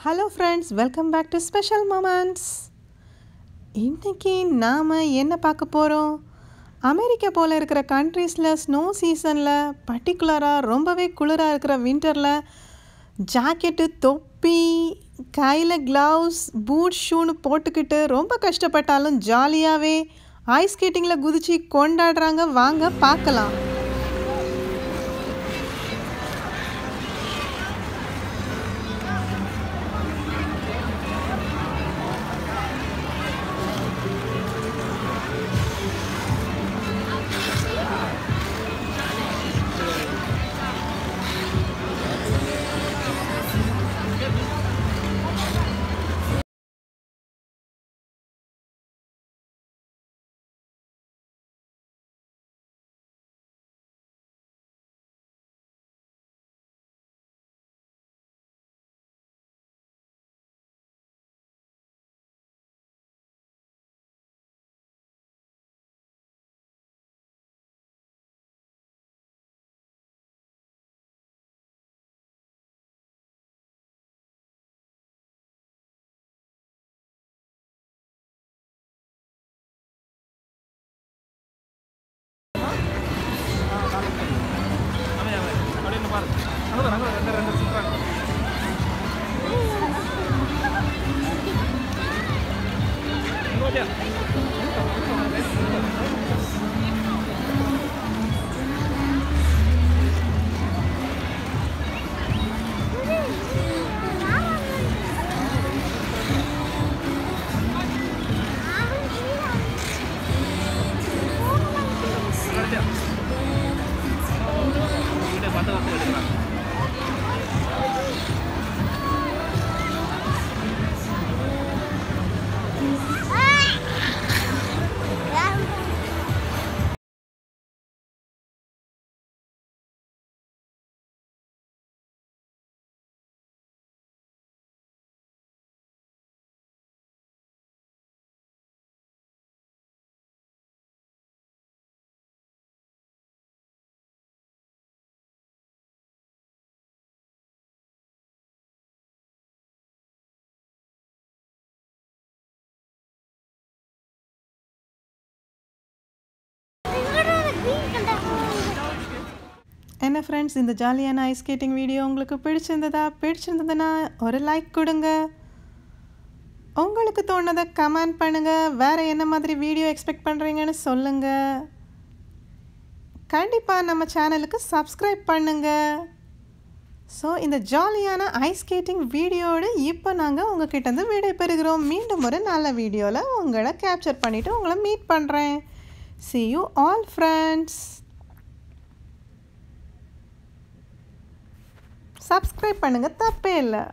Hello friends, welcome back to special moments. இன்றைக்கி நாம் என்ன பார்க்க போகிறோம்? அமெரிக்கா போல் இருக்கிற கண்ட்ரீஸில் ஸ்னோ சீசனில் பர்டிகுலராக ரொம்பவே குளிராக இருக்கிற வின்டரில் ஜாக்கெட்டு, தொப்பி, கையில் க்ளவுஸ், பூட் ஷூன்னு போட்டுக்கிட்டு ரொம்ப கஷ்டப்பட்டாலும் ஜாலியாகவே ஐஸ் ஸ்கேட்டிங்கில் குதித்து கொண்டாடுறாங்க. வாங்க பார்க்கலாம். என்ன ஃப்ரெண்ட்ஸ், இந்த ஜாலியான ஐஸ் ஸ்கேட்டிங் வீடியோ உங்களுக்கு பிடிச்சிருந்ததுன்னா ஒரு லைக் கொடுங்க. உங்களுக்கு தோணுதை கமெண்ட் பண்ணுங்கள். வேறு என்ன மாதிரி வீடியோ எக்ஸ்பெக்ட் பண்ணுறீங்கன்னு சொல்லுங்கள். கண்டிப்பாக நம்ம சேனலுக்கு சப்ஸ்கிரைப் பண்ணுங்கள். ஸோ இந்த ஜாலியான ஐஸ் ஸ்கேட்டிங் வீடியோடு இப்போ நாங்கள் உங்ககிட்டேருந்து விடை பெறுகிறோம். மீண்டும் ஒரு நல்ல வீடியோவில் உங்களை கேப்சர் பண்ணிவிட்டு உங்களை மீட் பண்ணுறேன். See you all friends. Subscribe பண்ணுங்கள், தப்பே இல்லை.